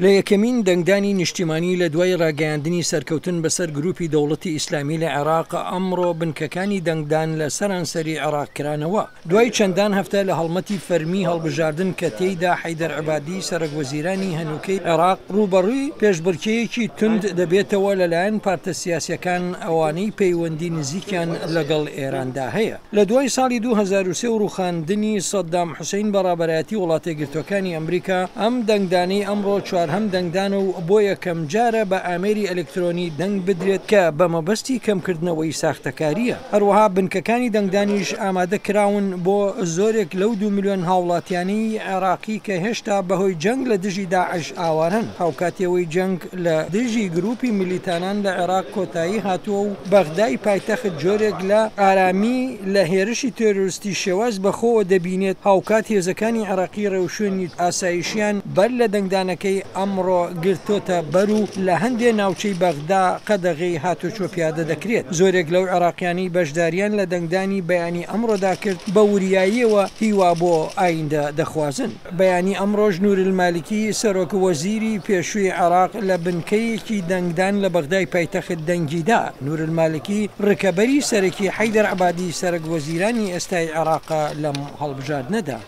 لە یەکەمین دەنگدانی نیشتیمانی لە دوای ڕاگەیاندنی سەرکەوتن بەسەر گروپی دەوڵەتی ئیسلامی لە عێراق ئەمڕۆ بنکەکانی دەنگدان لە سەرانسەری عێراق کرانەوە دوای چەندان هەفتە لە هەڵمەتی فەرمی هەڵبژاردن کە تێیدا حەیدەر عەبادی سەرۆکوەزیرانی هەنووکەی عێراق ڕوبەڕووی پێشبڕکێیەکی تند دەبێتەوە لەلایەن پارتە سیاسیەکان ئەوانەی پەیوەندی نزیکیان لەگەڵ ئێراندا هەیە. لە دوای ساڵی 2003 و ڕووخاندنی سەدام حوسێین بەڕابەرایەتی وڵاتە یەکگرتووەکانی ئەمریکا ئەم دەنگدانەی ئەمڕۆ چوارهەم دەنگدان و بۆ یەکەم جارە بە ئامێری ئەلکترۆنی دەنگ بدرێت کە بە مەبەستی کەمکردنەوەی ساختەکاریە. هەروەها بنکەکانی دەنگدانیش ئامادە کراون بۆ زۆرێک لەو 2 میلیۆن هاوڵاتیانەی عێراقی کە هێشتا بەهۆی جەنگ لە دژی داعش ئاوارن. هاوکاتیەوەی جەنگ لە دژی گروپی میلیتانان لە عێراق کۆتایی هاتووە و بەغدای پایتەخت جۆرێک لە ئارامی لە هێرشی تێرۆریستی شێواز بەخۆوە دەبینێت. هاوکات هێزەکانی عێراقی ڕێوشوێنی ئاسایشیان بەر لە دەنگدانەکەی ئەمڕۆ گرتۆتە بەر و لە هەندێک ناوچەی بەغدا قەدەغەی هاتوچۆ پیادە دەکرێت. زۆرێک لەو عێراقیانی بەشداریان لە دەنگدانی بەیانی ئەمڕۆدا کرد بە وریاییەوە هیوا بۆ ئایندە دەخوازن. بەیانی ئەمڕۆژ نورالمالکی سەرۆکوەزیری پێشووی عێراق لە بنکەیەکی دەنگدان لە بەغدای پایتەخت دەنگیدا. نورالمالکی ڕکەبەری سەرەکی حەیدەر عەبادی سەرۆکوەزیرانی ئێستای عێراقا لەم هەڵبژاردنەدا.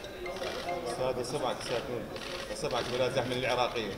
هذا 7 كميرات زحمة العراقية.